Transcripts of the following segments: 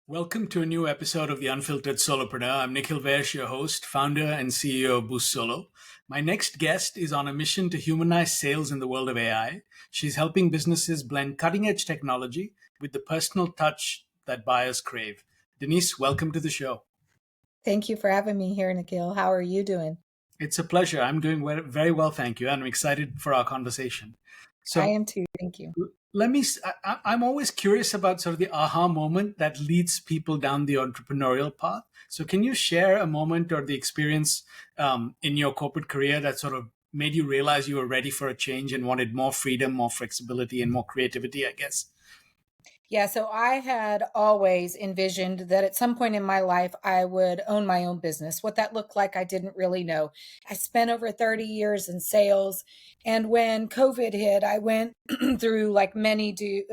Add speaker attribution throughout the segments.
Speaker 1: Welcome to a new episode of the Unfiltered Solopreneur. I'm Nikhil Vaish, your host, founder and CEO of BoostSolo. My next guest is on a mission to humanize sales in the world of AI. She's helping businesses blend cutting-edge technology with the personal touch that buyers crave. Denise, welcome to the show.
Speaker 2: Thank you for having me here, Nikhil. How are you doing?
Speaker 1: It's a pleasure. I'm doing very well, thank you. And I'm excited for our conversation.
Speaker 2: I am too. Thank you.
Speaker 1: I'm always curious about sort of the aha moment that leads people down the entrepreneurial path. So can you share a moment or the experience in your corporate career that sort of made you realize you were ready for a change and wanted more freedom, more flexibility, and more creativity, I guess?
Speaker 2: Yeah, so I had always envisioned that at some point in my life, I would own my own business. What that looked like, I didn't really know. I spent over 30 years in sales. And when COVID hit, I went through, like many did,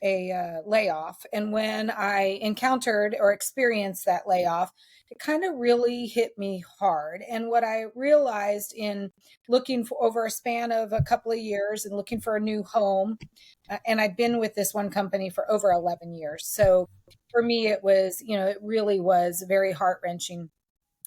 Speaker 2: a layoff. And when I encountered or experienced that layoff, it kind of really hit me hard. And what I realized in looking for over a span of a couple of years and looking for a new home, and I've been with this one company for over 11 years. So for me, it was, it really was very heart-wrenching.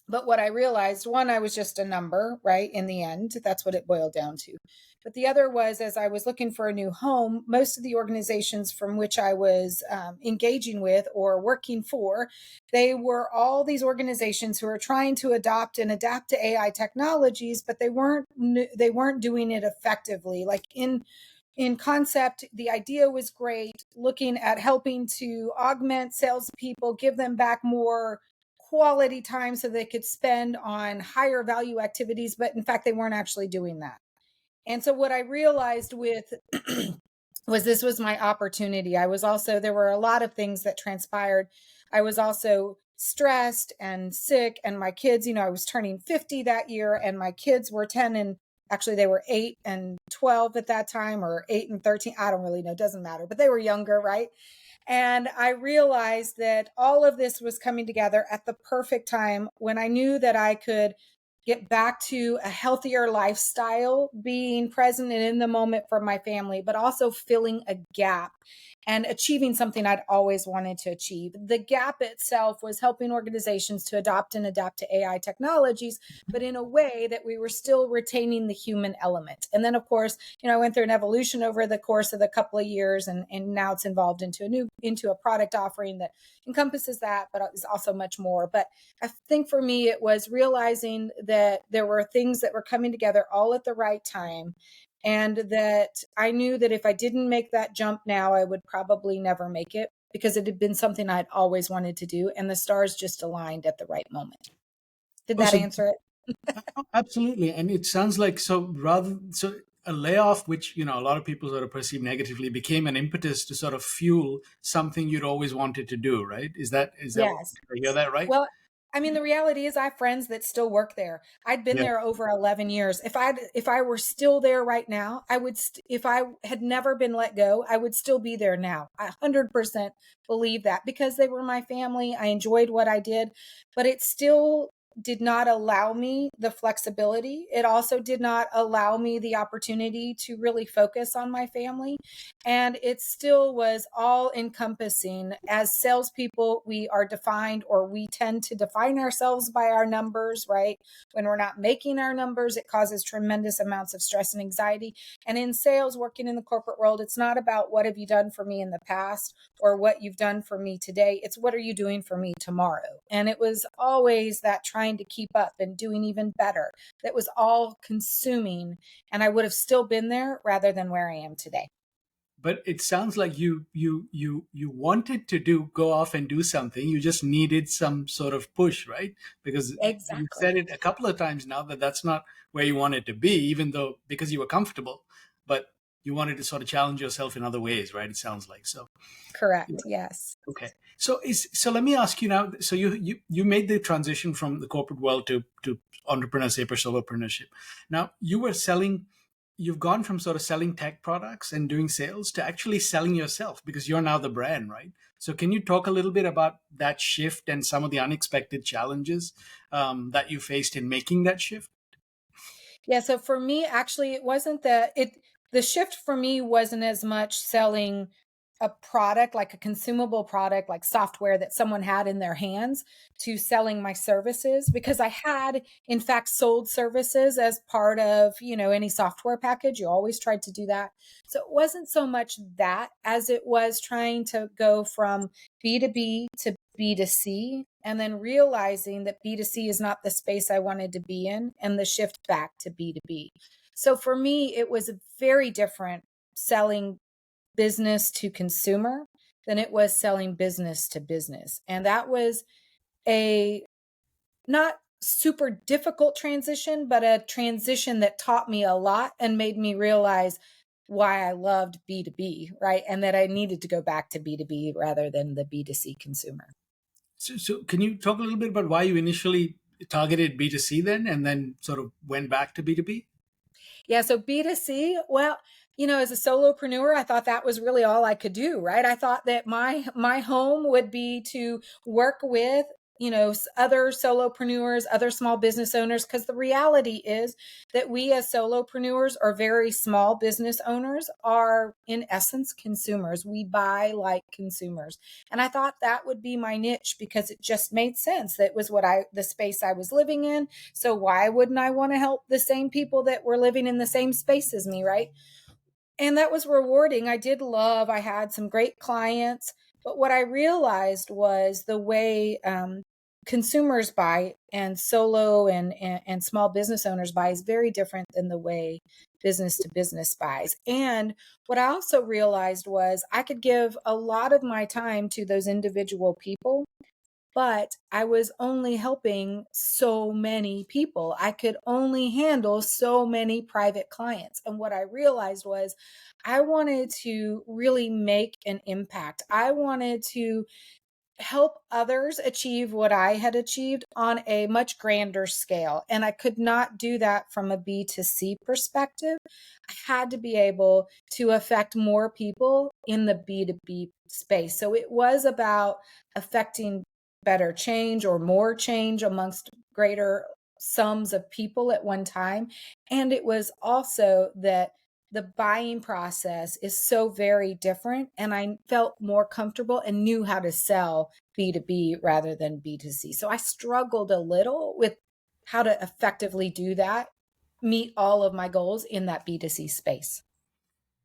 Speaker 2: But what I realized, one, I was just a number, right? In the end, that's what it boiled down to. But the other was, as I was looking for a new home, most of the organizations from which I was engaging with or working for, they were all these organizations who are trying to adopt and adapt to AI technologies, but they weren't doing it effectively. Like in concept, the idea was great, looking at helping to augment salespeople, give them back more quality time so they could spend on higher value activities, but in fact, they weren't actually doing that. And so what I realized with was this was my opportunity. There were a lot of things that transpired. I was also stressed and sick, and my kids, I was turning 50 that year, and my kids were 10 and actually they were 8 and 12 at that time, or 8 and 13. I don't really know. It doesn't matter, but they were younger, right? And I realized that all of this was coming together at the perfect time when I knew that I could get back to a healthier lifestyle, being present and in the moment for my family, but also filling a gap and achieving something I'd always wanted to achieve. The gap itself was helping organizations to adopt and adapt to AI technologies, but in a way that we were still retaining the human element. And then, of course, I went through an evolution over the course of the couple of years, and now it's involved into a product offering that encompasses that, but is also much more. But I think for me, it was realizing that there were things that were coming together all at the right time. And that I knew that if I didn't make that jump now, I would probably never make it, because it had been something I'd always wanted to do. And the stars just aligned at the right moment. Did that answer it?
Speaker 1: Absolutely. And it sounds like a layoff, which, a lot of people sort of perceive negatively, became an impetus to sort of fuel something you'd always wanted to do, right? Is that,
Speaker 2: Yes.
Speaker 1: Did I hear that right?
Speaker 2: Well, I mean, the reality is I have friends that still work there. I'd been there over 11 years. If I were still there right now, if I had never been let go, I would still be there now. I 100% believe that, because they were my family. I enjoyed what I did, but it still did not allow me the flexibility. It also did not allow me the opportunity to really focus on my family. And it still was all encompassing. As salespeople, we are defined, or we tend to define ourselves by our numbers, right? When we're not making our numbers, it causes tremendous amounts of stress and anxiety. And in sales, working in the corporate world, it's not about what have you done for me in the past or what you've done for me today. It's what are you doing for me tomorrow? And it was always that trying to keep up and doing even better. That was all consuming, and I would have still been there rather than where I am today.
Speaker 1: But it sounds like you wanted to go off and do something. You just needed some sort of push, right? Because
Speaker 2: Exactly.
Speaker 1: You said it a couple of times now that that's not where you wanted to be, even though because you were comfortable, but you wanted to sort of challenge yourself in other ways, right? It sounds like so.
Speaker 2: Correct. Yeah. Yes.
Speaker 1: Okay. So let me ask you now. So you made the transition from the corporate world to entrepreneurship or solopreneurship. Now you've gone from sort of selling tech products and doing sales to actually selling yourself, because you're now the brand, right? So can you talk a little bit about that shift and some of the unexpected challenges that you faced in making that shift?
Speaker 2: Yeah, so for me, actually, it wasn't that it the shift for me wasn't as much selling a product, like a consumable product, like software that someone had in their hands, to selling my services, because I had, in fact, sold services as part of, any software package. You always tried to do that. So it wasn't so much that as it was trying to go from B2B to B2C, and then realizing that B2C is not the space I wanted to be in, and the shift back to B2B. So for me, it was very different selling business to consumer than it was selling business to business. And that was a not super difficult transition, but a transition that taught me a lot and made me realize why I loved B2B, right? And that I needed to go back to B2B rather than the B2C consumer.
Speaker 1: So can you talk a little bit about why you initially targeted B2C then and then sort of went back to B2B?
Speaker 2: Yeah, so B2C, well, as a solopreneur, I thought that was really all I could do, right? I thought that my home would be to work with, other solopreneurs, other small business owners, because the reality is that we as solopreneurs or very small business owners are in essence consumers. We buy like consumers. And I thought that would be my niche because it just made sense. That was the space I was living in. So why wouldn't I want to help the same people that were living in the same space as me, right? And that was rewarding. I had some great clients, but what I realized was the way consumers buy and solo and small business owners buy is very different than the way business to business buys. And what I also realized was I could give a lot of my time to those individual people, but I was only helping so many people. I could only handle so many private clients. And what I realized was I wanted to really make an impact. I wanted to help others achieve what I had achieved on a much grander scale. And I could not do that from a B2C perspective. I had to be able to affect more people in the B2B space. So it was about affecting better change or more change amongst greater sums of people at one time. And it was also that the buying process is so very different. And I felt more comfortable and knew how to sell B2B rather than B2C. So I struggled a little with how to effectively do that, meet all of my goals in that B2C space.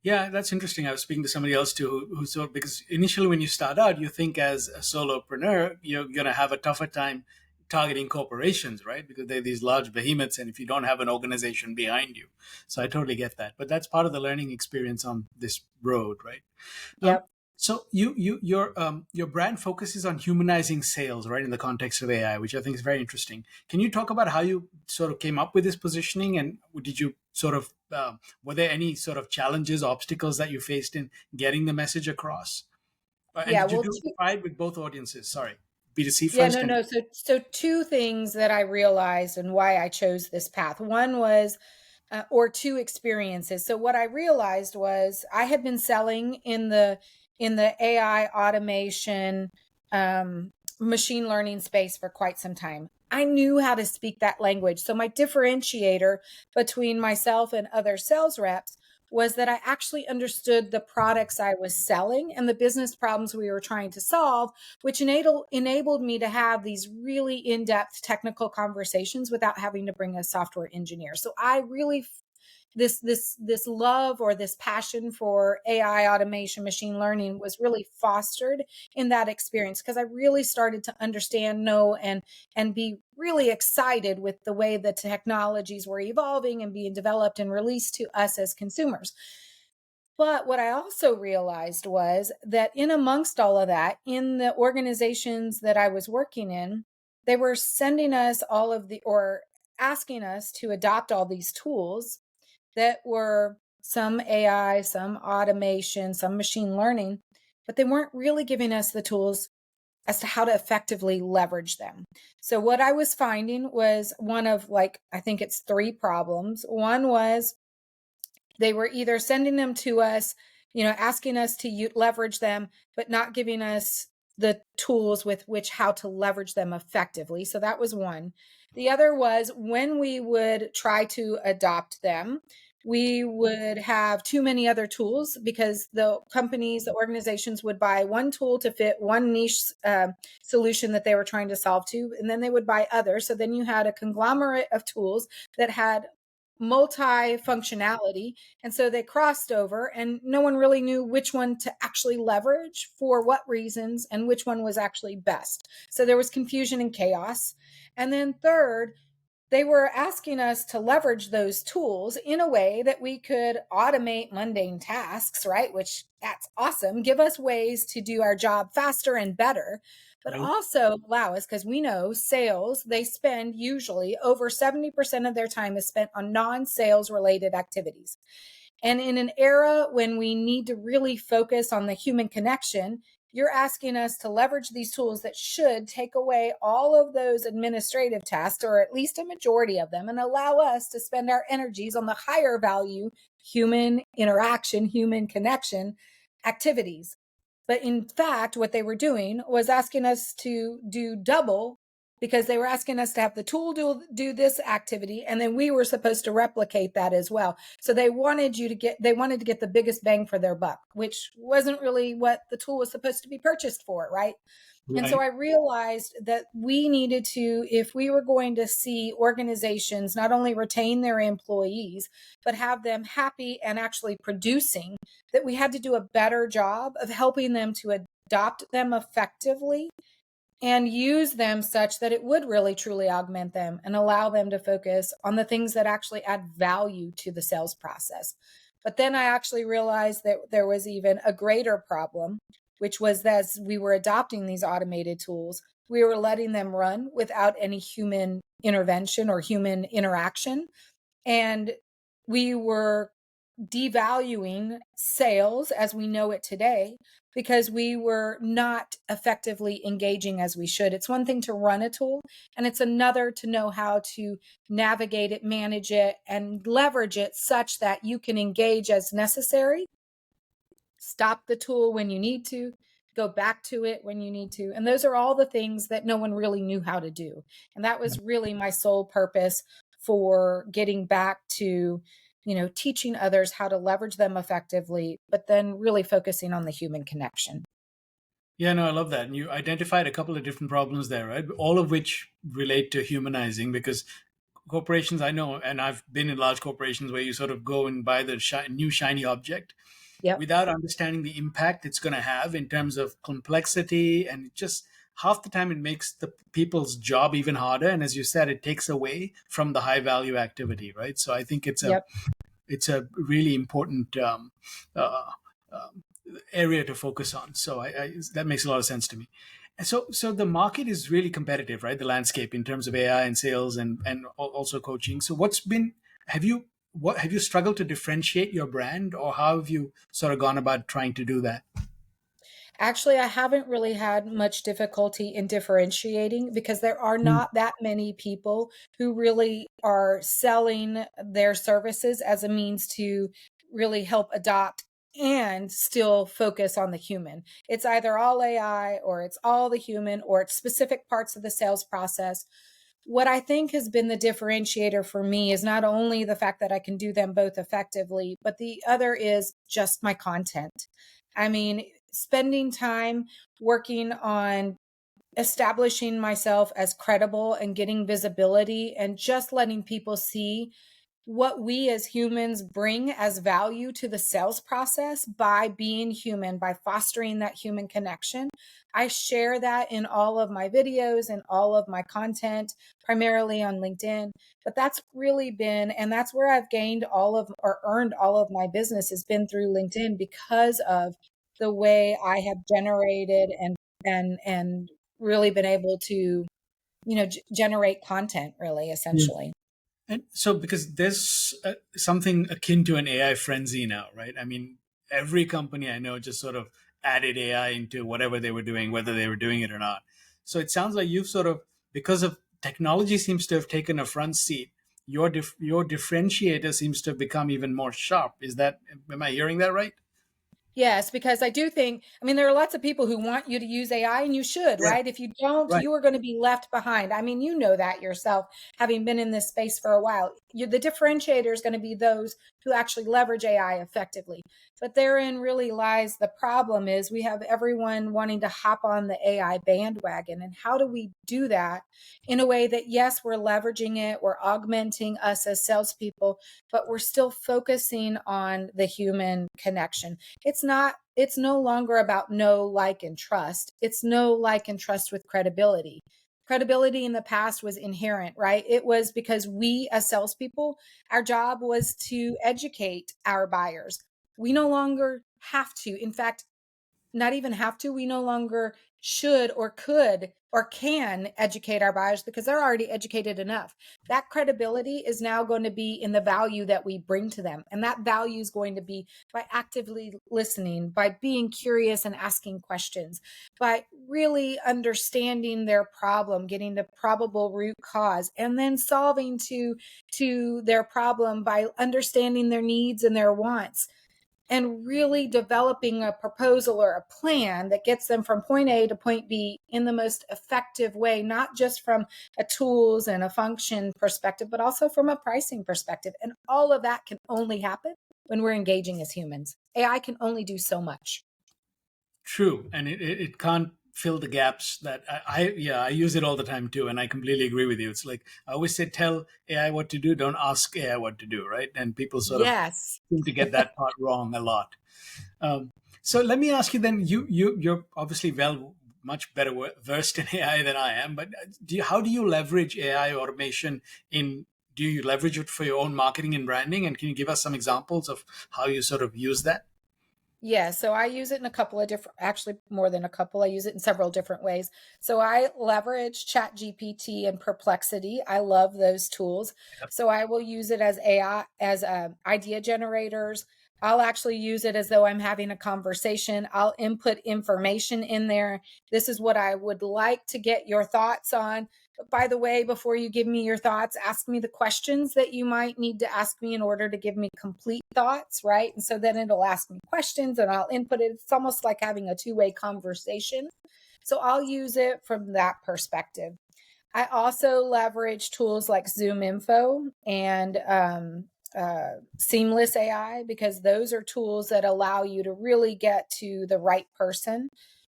Speaker 1: Yeah, that's interesting. I was speaking to somebody else too, who sort because initially when you start out, you think as a solopreneur, you're going to have a tougher time targeting corporations, right? Because they're these large behemoths, and if you don't have an organization behind you, so I totally get that. But that's part of the learning experience on this road, right? Um,
Speaker 2: Yep.
Speaker 1: so your brand focuses on humanizing sales, right, in the context of AI, which I think is very interesting. Can you talk about how you sort of came up with this positioning, and did you sort of were there any sort of challenges, obstacles that you faced in getting the message across? And
Speaker 2: Yeah.
Speaker 1: did you
Speaker 2: Well,
Speaker 1: do it right with both audiences? Sorry, B2C
Speaker 2: yeah,
Speaker 1: first,
Speaker 2: no,
Speaker 1: and
Speaker 2: no. So two things that I realized and why I chose this path. One was, or two experiences. So what I realized was I had been selling in the AI automation, machine learning space for quite some time. I knew how to speak that language. So my differentiator between myself and other sales reps was that I actually understood the products I was selling and the business problems we were trying to solve, which enabled me to have these really in-depth technical conversations without having to bring a software engineer. So I really this love or this passion for AI automation, machine learning was really fostered in that experience because I really started to understand, know, and be really excited with the way the technologies were evolving and being developed and released to us as consumers. But what I also realized was that in amongst all of that, in the organizations that I was working in, they were sending us all of the, or asking us to adopt all these tools that were some AI, some automation, some machine learning, but they weren't really giving us the tools as to how to effectively leverage them. So what I was finding was one of like, I think it's three problems. One was they were either sending them to us, asking us to leverage them, but not giving us the tools with which how to leverage them effectively. So that was one. The other was when we would try to adopt them, we would have too many other tools because the companies, the organizations would buy one tool to fit one niche solution that they were trying to solve to, and then they would buy others. So then you had a conglomerate of tools that had multi-functionality, and so they crossed over and no one really knew which one to actually leverage for what reasons and which one was actually best. So there was confusion and chaos. And then third, they were asking us to leverage those tools in a way that we could automate mundane tasks, right? Which that's awesome. Give us ways to do our job faster and better, but
Speaker 1: Right.
Speaker 2: also allow us, because we know sales, they spend usually over 70% of their time is spent on non-sales related activities. And in an era when we need to really focus on the human connection, you're asking us to leverage these tools that should take away all of those administrative tasks, or at least a majority of them, and allow us to spend our energies on the higher value human interaction, human connection activities. But in fact, what they were doing was asking us to do double, because they were asking us to have the tool do this activity, and then we were supposed to replicate that as well. So they wanted to get the biggest bang for their buck, which wasn't really what the tool was supposed to be purchased for, right? And so
Speaker 1: Right.
Speaker 2: I realized that we needed to, if we were going to see organizations not only retain their employees, but have them happy and actually producing, that we had to do a better job of helping them to adopt them effectively and use them such that it would really truly augment them and allow them to focus on the things that actually add value to the sales process. But then I actually realized that there was even a greater problem, which was that as we were adopting these automated tools, we were letting them run without any human intervention or human interaction. And we were devaluing sales as we know it today because we were not effectively engaging as we should. It's one thing to run a tool, and it's another to know how to navigate it, manage it, and leverage it such that you can engage as necessary, stop the tool when you need to, go back to it when you need to. And those are all the things that no one really knew how to do. And that was really my sole purpose for getting back to, teaching others how to leverage them effectively, but then really focusing on the human connection.
Speaker 1: Yeah, no, I love that. And you identified a couple of different problems there, right? All of which relate to humanizing, because corporations, I know, and I've been in large corporations where you sort of go and buy the new shiny object
Speaker 2: Yep.
Speaker 1: without understanding the impact it's going to have in terms of complexity. And just half the time it makes the people's job even harder. And as you said, it takes away from the high value activity, right? So I think
Speaker 2: Yep.
Speaker 1: it's a really important uh, um, area to focus on. So that makes a lot of sense to me. And so the market is really competitive, right? The landscape in terms of AI and sales and also coaching. So have you struggled to differentiate your brand, or how have you sort of gone about trying to do that?
Speaker 2: Actually, I haven't really had much difficulty in differentiating because there are
Speaker 1: Mm.
Speaker 2: not that many people who really are selling their services as a means to really help adopt and still focus on the human. It's either all AI or it's all the human or it's specific parts of the sales process. What I think has been the differentiator for me is not only the fact that I can do them both effectively, but the other is just my content. I mean, spending time working on establishing myself as credible and getting visibility and just letting people see what we as humans bring as value to the sales process by being human, by fostering that human connection. I share that in all of my videos and all of my content, primarily on LinkedIn. But that's really been, and that's where I've gained all of or earned all of my business has been through LinkedIn because of the way I have generated and really been able to, generate content really essentially.
Speaker 1: And so, because there's something akin to an AI frenzy now, right? I mean, every company I know just sort of added AI into whatever they were doing, whether they were doing it or not. So it sounds like you've sort of, because of technology seems to have taken a front seat, your differentiator seems to have become even more sharp. Is that, am I hearing that right?
Speaker 2: Yes, because I do think, I mean, there are lots of people who want you to use AI, and you should,
Speaker 1: Yeah,
Speaker 2: right? If you don't,
Speaker 1: right.
Speaker 2: you are going to be left behind. I mean, you know that yourself, having been in this space for a while. The differentiator is going to be those who actually leverage AI effectively. But therein really lies the problem is we have everyone wanting to hop on the AI bandwagon. And how do we do that in a way that, yes, we're leveraging it, we're augmenting us as salespeople, but we're still focusing on the human connection. It's no longer about know, like, and trust. It's know, like, and trust with credibility. Credibility in the past was inherent, right? It was because we as salespeople, our job was to educate our buyers. We no longer have to. In fact, not even have to. We no longer should or could or can educate our buyers because they're already educated enough. That credibility is now going to be in the value that we bring to them. And that value is going to be by actively listening, by being curious and asking questions, by really understanding their problem, getting the probable root cause, and then solving to their problem by understanding their needs and their wants, and really developing a proposal or a plan that gets them from point A to point B in the most effective way, not just from a tools and a function perspective, but also from a pricing perspective. And all of that can only happen when we're engaging as humans. AI can only do so much.
Speaker 1: True, and it can't fill the gaps that yeah, I use it all the time too, and I completely agree with you. It's like I always say, tell AI what to do, don't ask AI what to do, right? And people sort of
Speaker 2: Yes.
Speaker 1: seem to get that part wrong a lot. So let me ask you then. You're obviously much better versed in AI than I am, but how do you leverage AI automation in? Do you leverage it for your own marketing and branding? And can you give us some examples of how you sort of use that?
Speaker 2: Yeah, so I use it in a couple of different, actually more than a couple. I use it in several different ways. So I leverage Chat GPT and Perplexity. I love those tools. So I will use it as AI, as idea generators. I'll actually use it as though I'm having a conversation. I'll input information in there. This is what I would like to get your thoughts on. But by the way, before you give me your thoughts, ask me the questions that you might need to ask me in order to give me complete thoughts, right? And so then it'll ask me questions and I'll input it. It's almost like having a two-way conversation. So I'll use it from that perspective. I also leverage tools like Zoom Info and Seamless AI, because those are tools that allow you to really get to the right person,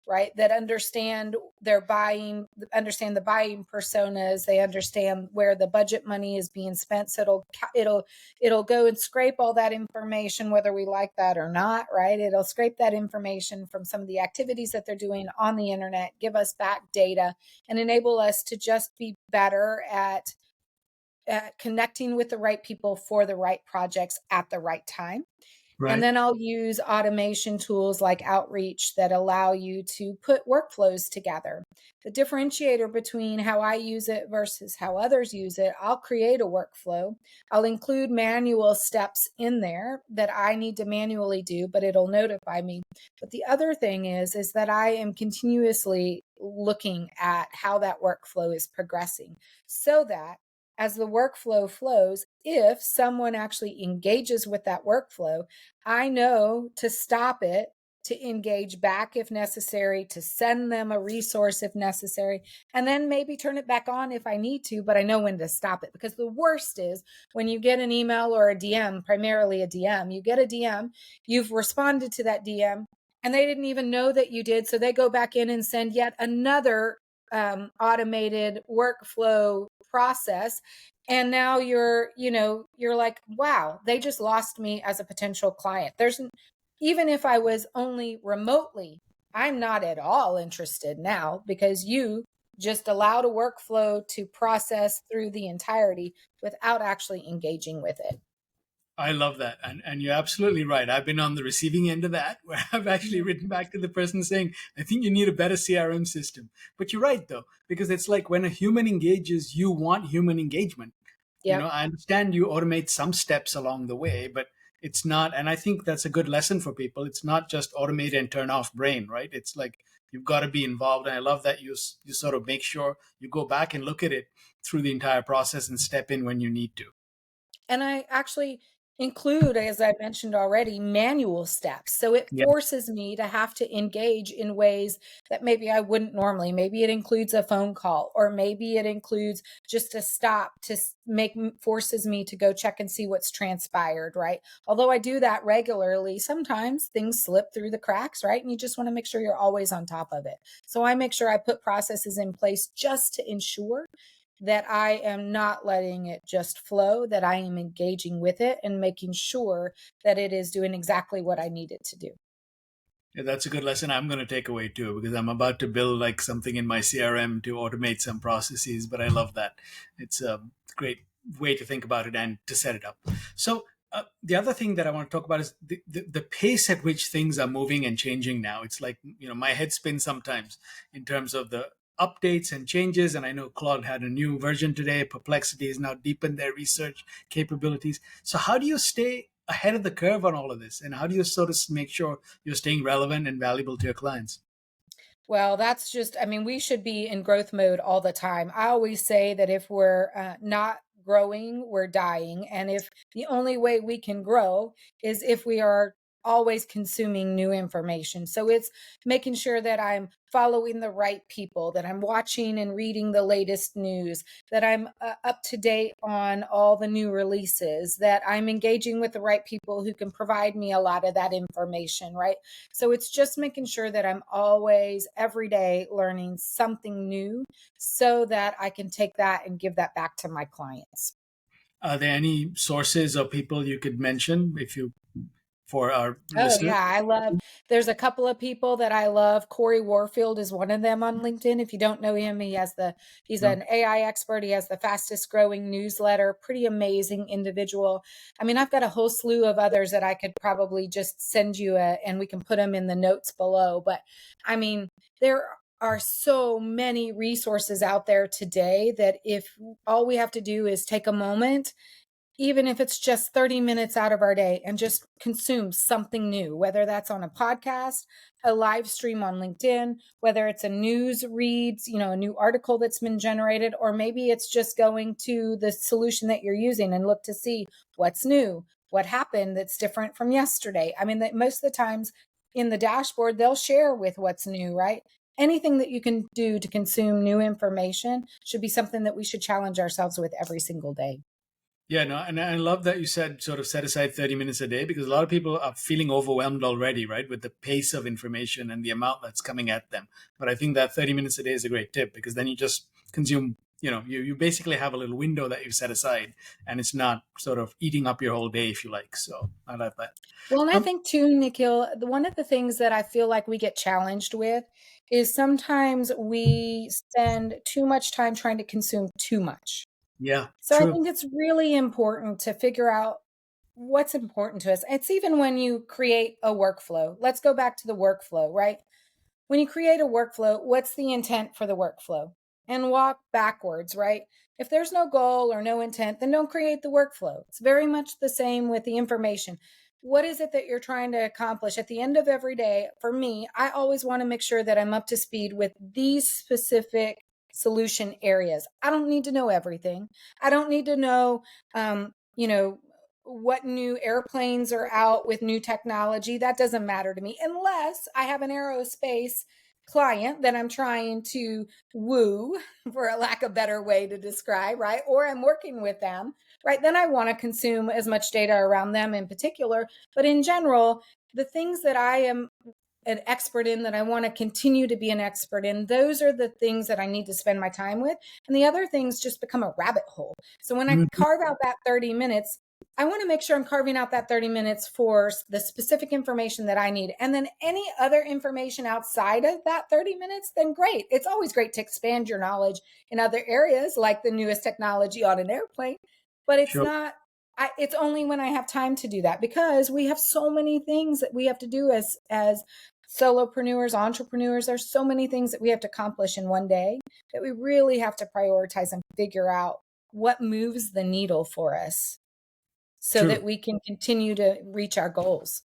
Speaker 2: right? That understand their buying, understand the buying personas. They understand where the budget money is being spent. So it'll go and scrape all that information, whether we like that or not, right? It'll scrape that information from some of the activities that they're doing on the internet, give us back data, and enable us to just be better at connecting with the right people for the right projects at the right time. And
Speaker 1: Right.
Speaker 2: then I'll use automation tools like Outreach that allow you to put workflows together. The differentiator between how I use it versus how others use it, I'll create a workflow. I'll include manual steps in there that I need to manually do, but it'll notify me. But the other thing is that I am continuously looking at how that workflow is progressing, so that as the workflow flows, if someone actually engages with that workflow, I know to stop it, to engage back if necessary, to send them a resource if necessary, and then maybe turn it back on if I need to, but I know when to stop it. Because the worst is when you get an email or a DM, primarily a DM, you get a DM, you've responded to that DM, and they didn't even know that you did. So they go back in and send yet another automated workflow process, and now you're like, wow, they just lost me as a potential client. There's, even if I was only remotely, I'm not at all interested now, because you just allowed a workflow to process through the entirety without actually engaging with it.
Speaker 1: I love that. And you're absolutely right. I've been on the receiving end of that, where I've actually written back to the person saying, I think you need a better CRM system. But you're right, though, because it's like when a human engages, you want human engagement.
Speaker 2: Yep.
Speaker 1: I understand you automate some steps along the way, but it's not. And I think that's a good lesson for people. It's not just automate and turn off brain, right? It's like you've got to be involved. And I love that you sort of make sure you go back and look at it through the entire process and step in when you need to.
Speaker 2: And I actually, include, as I mentioned already, manual steps. So it
Speaker 1: Yeah.
Speaker 2: forces me to have to engage in ways that maybe I wouldn't normally. Maybe it includes a phone call, or maybe it includes just a stop to forces me to go check and see what's transpired, right? Although I do that regularly, sometimes things slip through the cracks, right? And you just want to make sure you're always on top of it. So I make sure I put processes in place just to ensure that I am not letting it just flow, that I am engaging with it and making sure that it is doing exactly what I need it to do.
Speaker 1: Yeah, that's a good lesson I'm going to take away too, because I'm about to build like something in my CRM to automate some processes. But I love that. It's a great way to think about it and to set it up. So the other thing that I want to talk about is the pace at which things are moving and changing now. It's like, my head spins sometimes in terms of the updates and changes. And I know Claude had a new version today. Perplexity has now deepened their research capabilities. So how do you stay ahead of the curve on all of this? And how do you sort of make sure you're staying relevant and valuable to your clients?
Speaker 2: Well, that's just, I mean, we should be in growth mode all the time. I always say that if we're not growing, we're dying. And if the only way we can grow is if we are always consuming new information. So it's making sure that I'm following the right people, that I'm watching and reading the latest news, that I'm up to date on all the new releases, that I'm engaging with the right people who can provide me a lot of that information, right? So it's just making sure that I'm always, every day, learning something new so that I can take that and give that back to my clients.
Speaker 1: Are there any sources or people you could mention for our
Speaker 2: Oh
Speaker 1: listeners?
Speaker 2: yeah, there's a couple of people that I love. Corey Warfield is one of them on LinkedIn. If you don't know him, he's
Speaker 1: No.
Speaker 2: an AI expert. He has the fastest growing newsletter, pretty amazing individual. I mean, I've got a whole slew of others that I could probably just send you and we can put them in the notes below. But I mean, there are so many resources out there today that if all we have to do is take a moment, even if it's just 30 minutes out of our day, and just consume something new, whether that's on a podcast, a live stream on LinkedIn, whether it's a news reads, a new article that's been generated, or maybe it's just going to the solution that you're using and look to see what's new, what happened that's different from yesterday. I mean, that most of the times in the dashboard, they'll share with what's new, right? Anything that you can do to consume new information should be something that we should challenge ourselves with every single day.
Speaker 1: Yeah, no, and I love that you said sort of set aside 30 minutes a day, because a lot of people are feeling overwhelmed already, right, with the pace of information and the amount that's coming at them. But I think that 30 minutes a day is a great tip, because then you just consume, you basically have a little window that you've set aside, and it's not sort of eating up your whole day, if you like. So I like that.
Speaker 2: Well, and I
Speaker 1: Um,
Speaker 2: think too, Nikhil, one of the things that I feel like we get challenged with is sometimes we spend too much time trying to consume too much.
Speaker 1: yeah,
Speaker 2: So I
Speaker 1: true.
Speaker 2: think it's really important to figure out what's important to us. It's even when you create a workflow. Let's go back to the workflow, right? When you create a workflow, what's the intent for the workflow? And walk backwards, right? If there's no goal or no intent, then don't create the workflow. It's very much the same with the information. What is it that you're trying to accomplish at the end of every day? For me, I always want to make sure that I'm up to speed with these specific solution areas. I don't need to know everything. I don't need to know, um, you know, what new airplanes are out with new technology. That doesn't matter to me unless I have an aerospace client that I'm trying to woo, for a lack of better way to describe, right? Or I'm working with them, right? Then I want to consume as much data around them in particular. But in general, the things that I am an expert in, that I want to continue to be an expert in, those are the things that I need to spend my time with. And the other things just become a rabbit hole. So when I
Speaker 1: Mhm.
Speaker 2: carve out that 30 minutes, I want to make sure I'm carving out that 30 minutes for the specific information that I need. And then any other information outside of that 30 minutes, then great. It's always great to expand your knowledge in other areas, like the newest technology on an airplane, but it's
Speaker 1: Sure.
Speaker 2: not, it's only when I have time to do that, because we have so many things that we have to do as solopreneurs, entrepreneurs. There's so many things that we have to accomplish in one day that we really have to prioritize and figure out what moves the needle for us so
Speaker 1: True.
Speaker 2: that we can continue to reach our goals.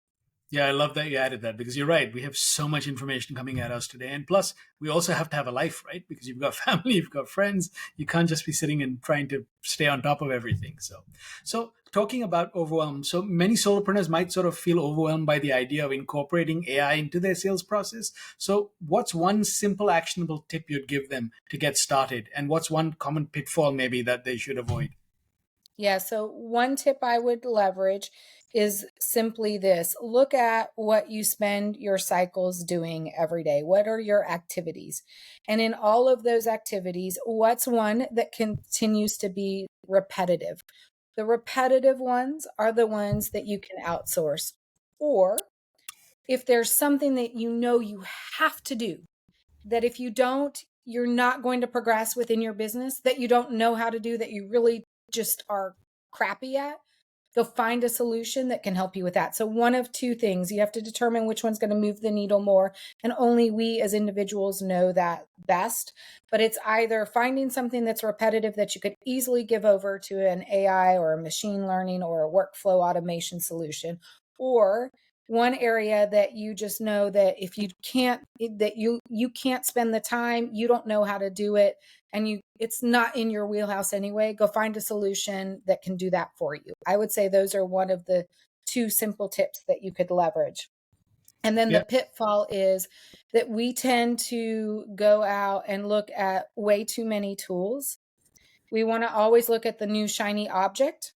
Speaker 1: Yeah, I love that you added that because you're right. We have so much information coming at us today. And plus, we also have to have a life, right? Because you've got family, you've got friends. You can't just be sitting and trying to stay on top of everything. So talking about overwhelm, so many solopreneurs might sort of feel overwhelmed by the idea of incorporating AI into their sales process. So, what's one simple, actionable tip you'd give them to get started? And what's one common pitfall maybe that they should avoid?
Speaker 2: Yeah, so one tip I would leverage is simply this: look at what you spend your cycles doing every day. What are your activities? And in all of those activities, what's one that continues to be repetitive? The repetitive ones are the ones that you can outsource. Or if there's something that you know you have to do, that if you don't, you're not going to progress within your business, that you don't know how to do, that you really just are crappy at, go find a solution that can help you with that. So one of two things, you have to determine which one's going to move the needle more. And only we as individuals know that best. But it's either finding something that's repetitive that you could easily give over to an AI or a machine learning or a workflow automation solution, or one area that you just know that if you can't, that you can't spend the time, you don't know how to do it, and it's not in your wheelhouse anyway, go find a solution that can do that for you. I would say those are one of the two simple tips that you could leverage. And then the
Speaker 1: Yeah.
Speaker 2: pitfall is that we tend to go out and look at way too many tools. We want to always look at the new shiny object,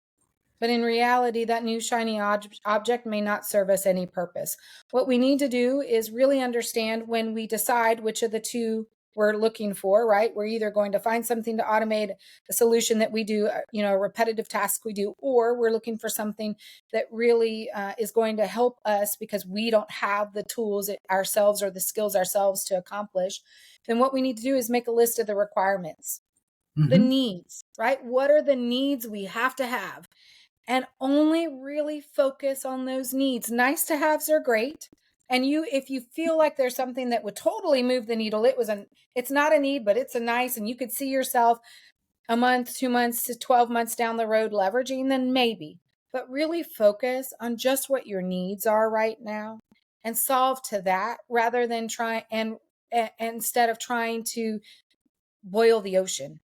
Speaker 2: but in reality, that new shiny object may not serve us any purpose. What we need to do is really understand when we decide which of the two we're looking for, right? We're either going to find something to automate a solution that we do, a repetitive task we do, or we're looking for something that really is going to help us because we don't have the tools ourselves or the skills ourselves to accomplish. Then what we need to do is make a list of the requirements, the
Speaker 1: Hmm.
Speaker 2: needs, right? What are the needs we have to have? And only really focus on those needs. Nice to haves are great. And if you feel like there's something that would totally move the needle, it's not a need, but it's a nice, and you could see yourself a month, 2 months to 12 months down the road leveraging, then maybe. But really focus on just what your needs are right now and solve to that rather than instead of trying to boil the ocean.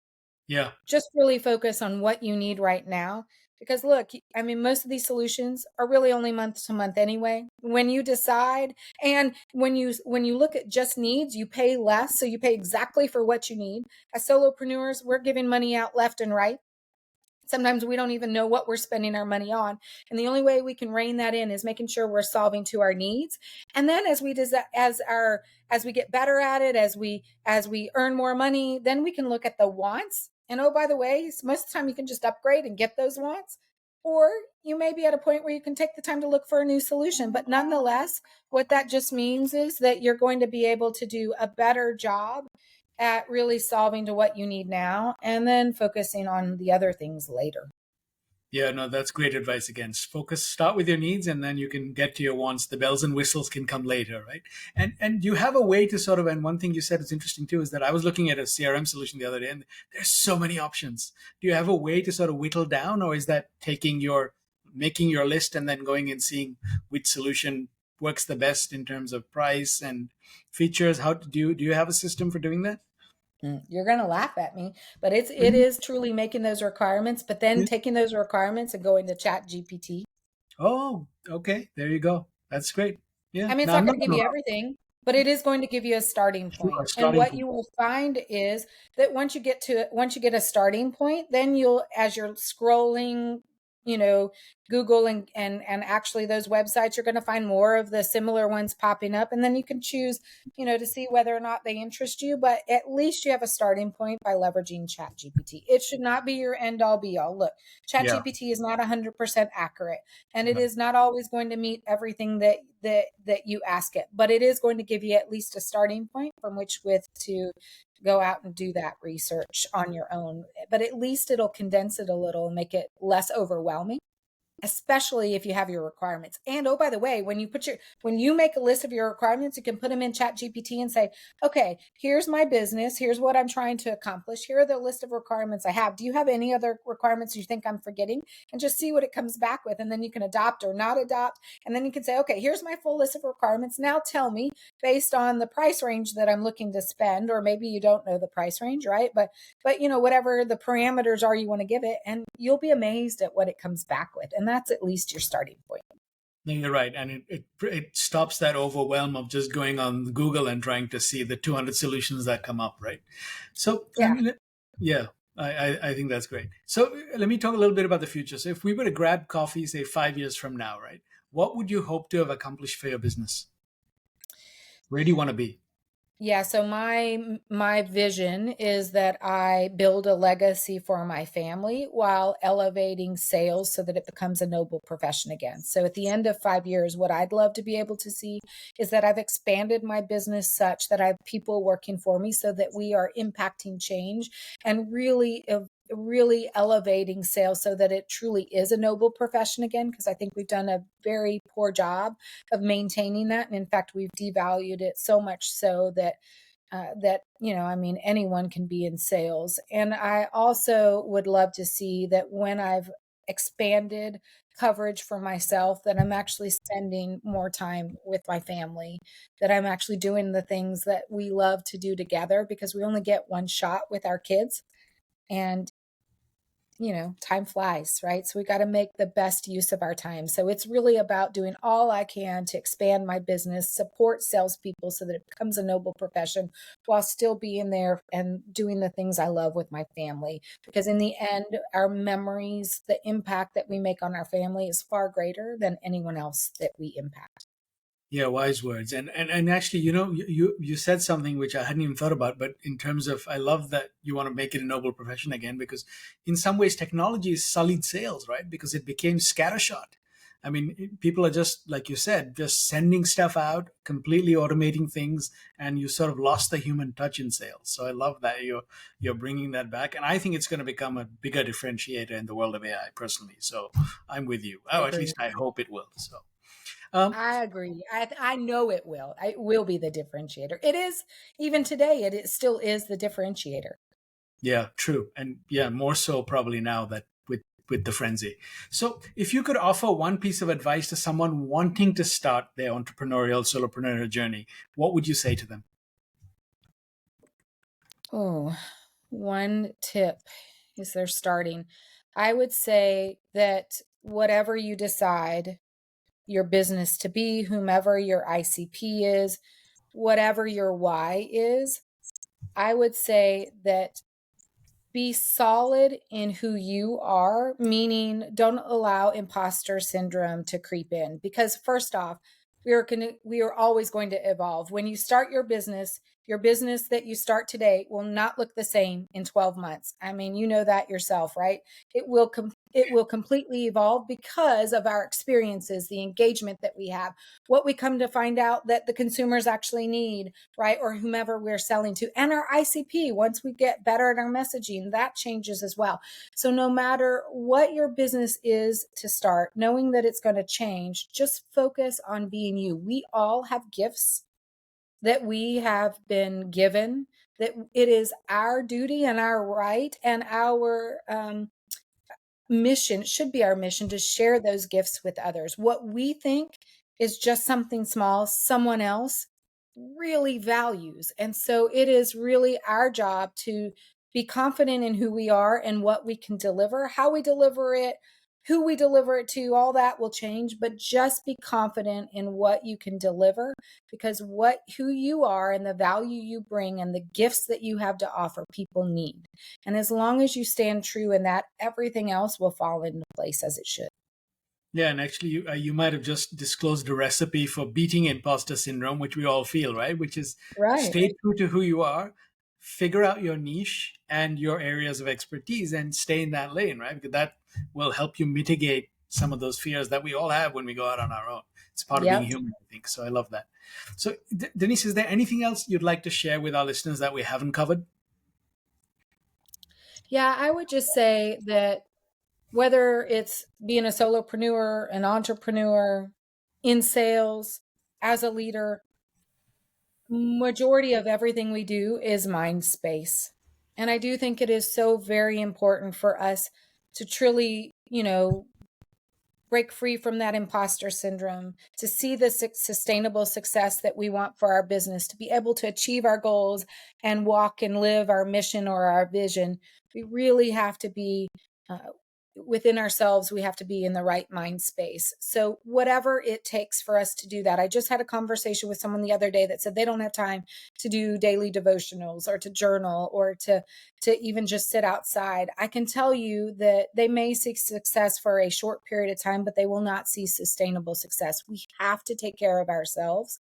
Speaker 1: Yeah.
Speaker 2: Just really focus on what you need right now. Because look, I mean, most of these solutions are really only month to month anyway. When you decide, and when you look at just needs, you pay less. So you pay exactly for what you need. As solopreneurs, we're giving money out left and right. Sometimes we don't even know what we're spending our money on. And the only way we can rein that in is making sure we're solving to our needs. And then as we get better at it, as we earn more money, then we can look at the wants. And oh, by the way, most of the time you can just upgrade and get those wants. Or you may be at a point where you can take the time to look for a new solution. But nonetheless, what that just means is that you're going to be able to do a better job at really solving to what you need now and then focusing on the other things later.
Speaker 1: Yeah, no, that's great advice again. Focus, start with your needs, and then you can get to your wants. The bells and whistles can come later, right? And you have a way to sort of, and one thing you said is interesting too, is that I was looking at a CRM solution the other day, and there's so many options. Do you have a way to sort of whittle down, or is that making your list and then going and seeing which solution works the best in terms of price and features? How do you have a system for doing that?
Speaker 2: You're going to laugh at me, but it
Speaker 1: Mhm.
Speaker 2: is truly making those requirements, but then
Speaker 1: Yeah.
Speaker 2: taking those requirements and going to Chat GPT.
Speaker 1: Oh, okay. There you go. That's great. Yeah.
Speaker 2: I mean, it's
Speaker 1: Now I'm
Speaker 2: not
Speaker 1: not
Speaker 2: going to give
Speaker 1: going
Speaker 2: you
Speaker 1: to
Speaker 2: everything, but it is going to give you a starting
Speaker 1: sure
Speaker 2: point. And
Speaker 1: starting
Speaker 2: what
Speaker 1: point.
Speaker 2: you will find is that once you get a starting point, then as you're scrolling, Google and actually those websites, you're going to find more of the similar ones popping up. And then you can choose, to see whether or not they interest you. But at least you have a starting point by leveraging ChatGPT. It should not be your end all be all. Look,
Speaker 1: Yeah.
Speaker 2: ChatGPT is not 100% accurate, and it
Speaker 1: No.
Speaker 2: is not always going to meet everything that you ask it, but it is going to give you at least a starting point from which with to go out and do that research on your own. But at least it'll condense it a little and make it less overwhelming. especially if you have your requirements. And oh, by the way, when you make a list of your requirements, you can put them in Chat GPT and say, okay, here's my business, here's what I'm trying to accomplish, here are the list of requirements I have. Do you have any other requirements you think I'm forgetting? And just see what it comes back with. And then you can adopt or not adopt. And then you can say, okay, here's my full list of requirements. Now tell me, based on the price range that I'm looking to spend, or maybe you don't know the price range, right? But whatever the parameters are you want to give it, and you'll be amazed at what it comes back with. And that's at least your starting point.
Speaker 1: No, you're right, and it stops that overwhelm of just going on Google and trying to see the 200 solutions that come up, right? So,
Speaker 2: Yeah.
Speaker 1: yeah, I think that's great. So let me talk a little bit about the future. So if we were to grab coffee, say 5 years from now, right? What would you hope to have accomplished for your business? Where do you want to be?
Speaker 2: Yeah, so my vision is that I build a legacy for my family while elevating sales so that it becomes a noble profession again. So at the end of 5 years, what I'd love to be able to see is that I've expanded my business such that I have people working for me so that we are impacting change and really elevating sales so that it truly is a noble profession again, because I think we've done a very poor job of maintaining that. And in fact, we've devalued it so much so that anyone can be in sales. And I also would love to see that when I've expanded coverage for myself, that I'm actually spending more time with my family, that I'm actually doing the things that we love to do together, because we only get one shot with our kids. And time flies, right? So we got to make the best use of our time. So it's really about doing all I can to expand my business, support salespeople so that it becomes a noble profession while still being there and doing the things I love with my family. Because in the end, our memories, the impact that we make on our family is far greater than anyone else that we impact.
Speaker 1: Yeah, wise words. And actually, you said something which I hadn't even thought about, but in terms of, I love that you want to make it a noble profession again, because in some ways technology is sullied sales, right? Because it became scattershot. I mean, people are just, like you said, just sending stuff out, completely automating things, and you sort of lost the human touch in sales. So I love that you're bringing that back, and I think it's going to become a bigger differentiator in the world of AI, personally. So I'm with you.
Speaker 2: I
Speaker 1: Oh, at
Speaker 2: agree.
Speaker 1: least I hope it will. So. Um,
Speaker 2: I agree. I know it will. It will be the differentiator. It is, even today, it still is the differentiator.
Speaker 1: Yeah, true. And yeah, more so probably now that with the frenzy. So if you could offer one piece of advice to someone wanting to start their entrepreneurial solopreneur journey, what would you say to them?
Speaker 2: Oh, one tip is they're starting. I would say that whatever you decide your business to be, whomever your ICP is, whatever your why is, I would say that be solid in who you are, meaning don't allow imposter syndrome to creep in. Because first off, we are always going to evolve. When you start your business that you start today will not look the same in 12 months. I mean, you know that yourself, right? It will completely evolve because of our experiences, the engagement that we have, what we come to find out that the consumers actually need, right? Or whomever we're selling to, and our ICP. Once we get better at our messaging, that changes as well. So no matter what your business is to start, knowing that it's going to change, just focus on being you. We all have gifts that we have been given, that it is our duty and our right and our mission, it should be our mission, to share those gifts with others. What we think is just something small, someone else really values. And so it is really our job to be confident in who we are and what we can deliver, how we deliver it, who we deliver it to, all that will change, but just be confident in what you can deliver, because who you are and the value you bring and the gifts that you have to offer, people need. And as long as you stand true in that, everything else will fall into place as it should.
Speaker 1: Yeah, and actually, you might have just disclosed a recipe for beating imposter syndrome, which we all feel, right? Which is
Speaker 2: Right.
Speaker 1: stay true to who you are, figure out your niche and your areas of expertise, and stay in that lane, right? Because that will help you mitigate some of those fears that we all have when we go out on our own. It's part of being
Speaker 2: Yep.
Speaker 1: human, I think. So I love that. So, Denise, is there anything else you'd like to share with our listeners that we haven't covered?
Speaker 2: Yeah, I would just say that whether it's being a solopreneur, an entrepreneur, in sales, as a leader, majority of everything we do is mind space. And I do think it is so very important for us to truly, break free from that imposter syndrome, to see the sustainable success that we want for our business, to be able to achieve our goals and walk and live our mission or our vision. We really have to be within ourselves. We have to be in the right mind space. So whatever it takes for us to do that. I just had a conversation with someone the other day that said they don't have time to do daily devotionals or to journal or to even just sit outside. I can tell you that they may seek success for a short period of time, but they will not see sustainable success. We have to take care of ourselves.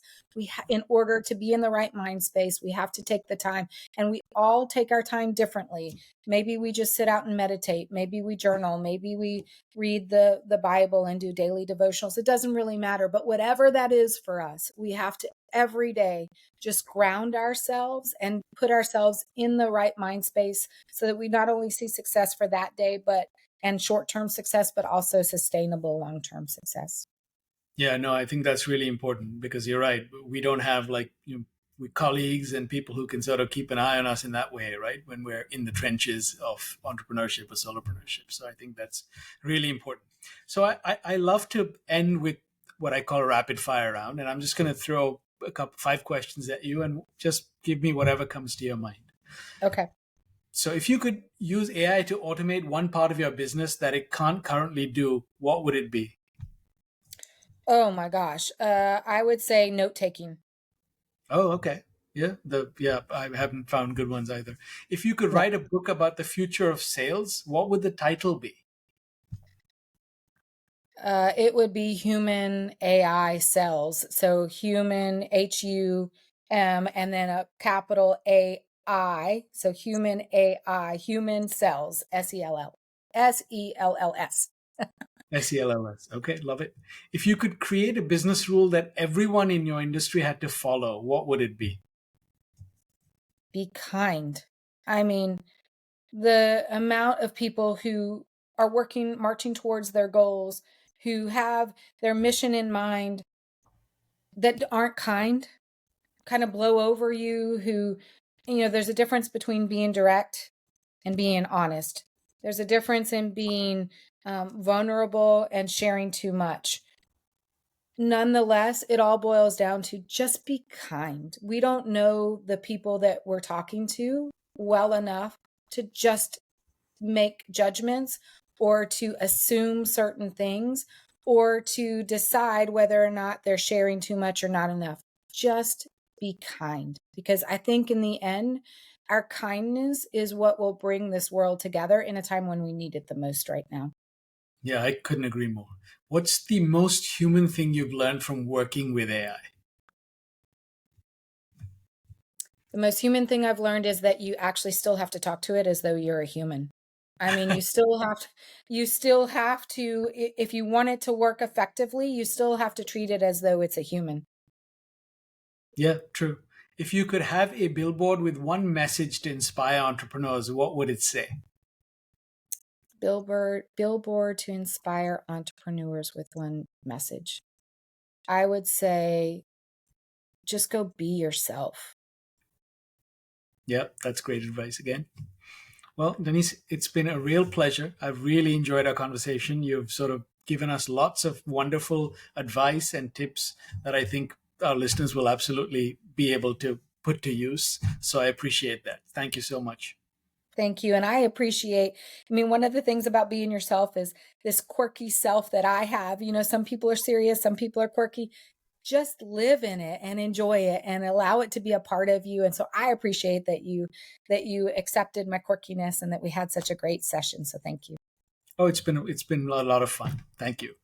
Speaker 2: In order to be in the right mind space, we have to take the time, and we all take our time differently. Maybe we just sit out and meditate. Maybe we journal. Maybe we read the Bible and do daily devotionals. It doesn't really matter. But whatever that is for us, we have to every day just ground ourselves and put ourselves in the right mind space so that we not only see success for that day, and short-term success, but also sustainable long-term success.
Speaker 1: Yeah, no, I think that's really important because you're right. We don't have we colleagues and people who can sort of keep an eye on us in that way, right? When we're in the trenches of entrepreneurship or solopreneurship. So I think that's really important. So I love to end with what I call a rapid fire round. And I'm just going to throw five questions at you and just give me whatever comes to your mind.
Speaker 2: Okay.
Speaker 1: So if you could use AI to automate one part of your business that it can't currently do, what would it be?
Speaker 2: Oh my gosh. I would say note-taking.
Speaker 1: Oh, okay. Yeah, I haven't found good ones either. If you could
Speaker 2: Yeah.
Speaker 1: write a book about the future of sales, what would the title be?
Speaker 2: It would be human AI cells. So human HUM and then a capital AI. So human AI, human cells, SELLS.
Speaker 1: SELLS. Okay, love it. If you could create a business rule that everyone in your industry had to follow, what would it be?
Speaker 2: Be kind. I mean, the amount of people who are marching towards their goals, who have their mission in mind, that aren't kind of blow over you, who, there's a difference between being direct and being honest. There's a difference in being vulnerable and sharing too much. Nonetheless, it all boils down to just be kind. We don't know the people that we're talking to well enough to just make judgments or to assume certain things or to decide whether or not they're sharing too much or not enough. Just be kind, because I think in the end, our kindness is what will bring this world together in a time when we need it the most right now.
Speaker 1: Yeah, I couldn't agree more. What's the most human thing you've learned from working with AI?
Speaker 2: The most human thing I've learned is that you actually still have to talk to it as though you're a human. I mean, you still have to, if you want it to work effectively, you still have to treat it as though it's a human.
Speaker 1: Yeah, true. If you could have a billboard with one message to inspire entrepreneurs, what would it say?
Speaker 2: Billboard to inspire entrepreneurs with one message. I would say just go be yourself.
Speaker 1: Yeah, that's great advice again. Well, Denise, it's been a real pleasure. I've really enjoyed our conversation. You've sort of given us lots of wonderful advice and tips that I think our listeners will absolutely be able to put to use. So I appreciate that. Thank you so much.
Speaker 2: Thank you. And I appreciate, one of the things about being yourself is this quirky self that I have. Some people are serious, some people are quirky. Just live in it and enjoy it and allow it to be a part of you. And so I appreciate that you accepted my quirkiness and that we had such a great session. So thank you.
Speaker 1: Oh, it's been a lot of fun. Thank you.